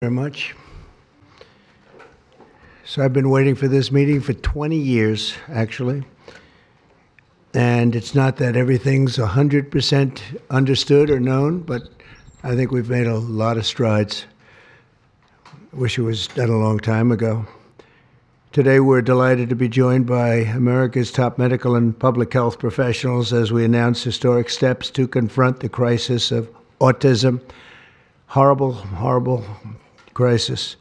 Very much. So I've been waiting for this meeting for 20 years, actually. And it's not that everything's 100% understood or known, but I think we've made a lot of strides. Wish it was done a long time ago. Today we're delighted to be joined by America's top medical and public health professionals as we announce historic steps to confront the crisis of autism. Horrible, horrible crisis.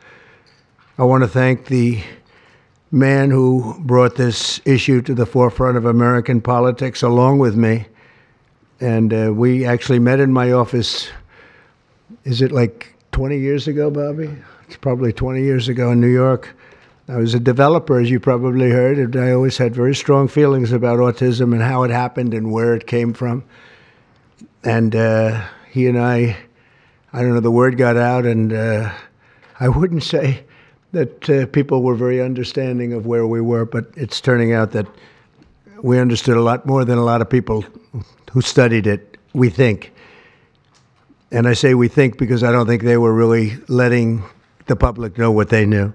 I want to thank the man who brought this issue to the forefront of American politics along with me. And we actually met in my office, is it like 20 years ago, Bobby? It's probably 20 years ago in New York. I was a developer, as you probably heard, and I always had very strong feelings about autism and how it happened and where it came from. And he and I don't know, the word got out, and I wouldn't say that people were very understanding of where we were, but it's turning out that we understood a lot more than a lot of people who studied it, we think. And I say we think because I don't think they were really letting the public know what they knew.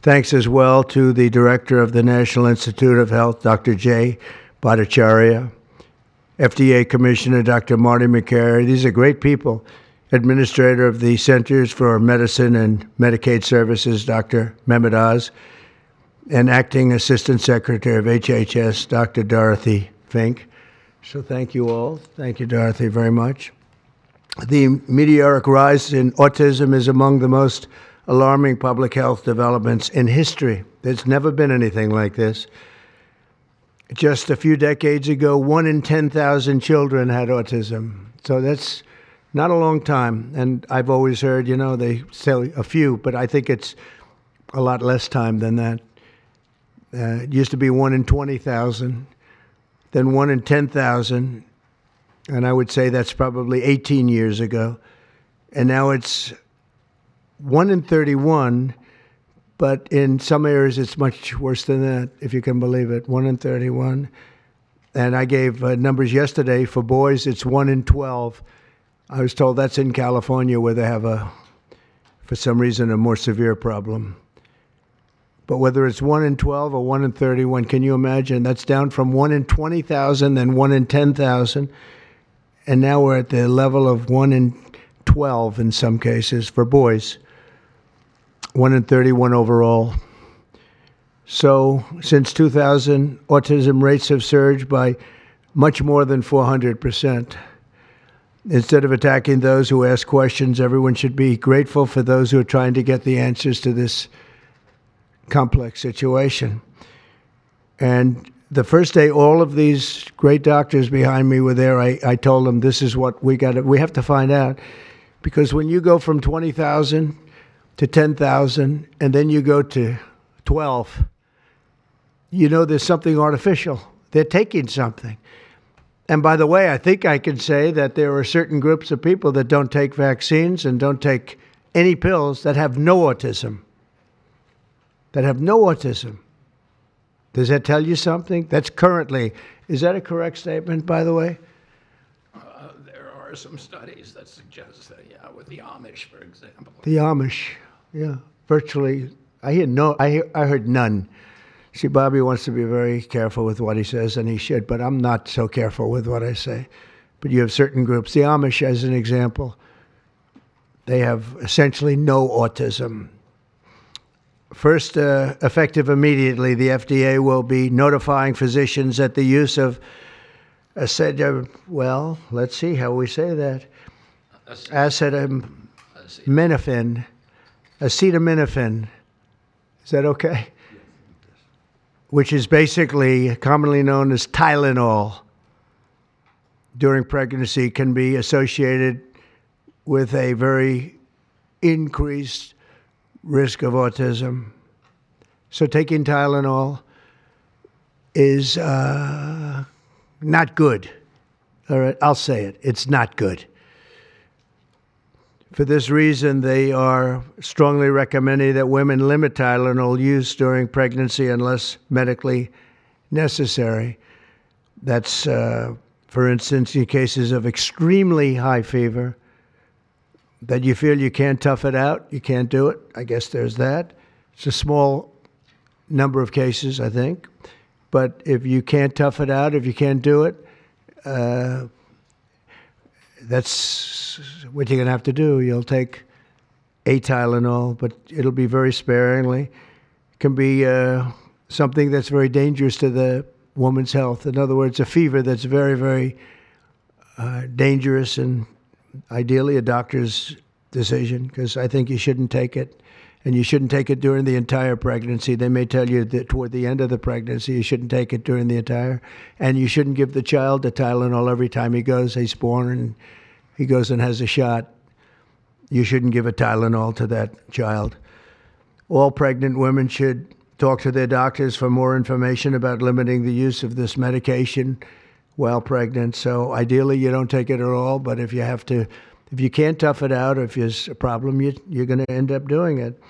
Thanks as well to the director of the National Institute of Health, Dr. Jay Bhattacharya, FDA Commissioner Dr. Marty McCary. These are great people. Administrator of the Centers for Medicine and Medicaid Services, Dr. Mehmet Oz, and Acting Assistant Secretary of HHS, Dr. Dorothy Fink. So thank you all. Thank you, Dorothy, very much. The meteoric rise in autism is among the most alarming public health developments in history. There's never been anything like this. Just a few decades ago, 1 in 10,000 children had autism. So that's not a long time. And I've always heard, they say a few, but I think it's a lot less time than that. It used to be 1 in 20,000, then 1 in 10,000. And I would say that's probably 18 years ago. And now it's 1 in 31, but in some areas it's much worse than that, if you can believe it, 1 in 31. And I gave numbers yesterday. For boys, it's 1 in 12. I was told that's in California where they have for some reason, a more severe problem. But whether it's 1 in 12 or 1 in 31, can you imagine? That's down from 1 in 20,000, then 1 in 10,000. And now we're at the level of 1 in 12 in some cases for boys. 1 in 31 overall. So since 2000, autism rates have surged by much more than 400%. Instead of attacking those who ask questions, everyone should be grateful for those who are trying to get the answers to this complex situation. And the first day all of these great doctors behind me were there, I told them this is what we have to find out. Because when you go from 20,000 to 10,000, and then you go to 12, there's something artificial. They're taking something. And by the way, I think I can say that there are certain groups of people that don't take vaccines and don't take any pills that have no autism. That have no autism. Does that tell you something? That's currently, is that a correct statement, by the way? There are some studies that suggest that, with the Amish, for example. The Amish, yeah, virtually. I heard none. See, Bobby wants to be very careful with what he says, and he should, but I'm not so careful with what I say. But you have certain groups. The Amish, as an example, they have essentially no autism. First, effective immediately, the FDA will be notifying physicians that the use of let's see how we say that. Acetaminophen. Acetaminophen. Is that okay? Which is basically commonly known as Tylenol during pregnancy, can be associated with a very increased risk of autism. So taking Tylenol is not good. All right, I'll say it. It's not good. For this reason, they are strongly recommending that women limit Tylenol use during pregnancy unless medically necessary. That's, for instance, in cases of extremely high fever, that you feel you can't tough it out, you can't do it. I guess there's that. It's a small number of cases, I think. But if you can't tough it out, if you can't do it, that's what you're going to have to do. You'll take a Tylenol, but it'll be very sparingly. It can be something that's very dangerous to the woman's health. In other words, a fever that's very, very dangerous, and ideally a doctor's decision, because I think you shouldn't take it. And you shouldn't take it during the entire pregnancy. They may tell you that toward the end of the pregnancy, you shouldn't take it during the entire. And you shouldn't give the child a Tylenol every time he's born and he goes and has a shot. You shouldn't give a Tylenol to that child. All pregnant women should talk to their doctors for more information about limiting the use of this medication while pregnant. So ideally, you don't take it at all. But if you can't tough it out, if there's a problem, you're going to end up doing it.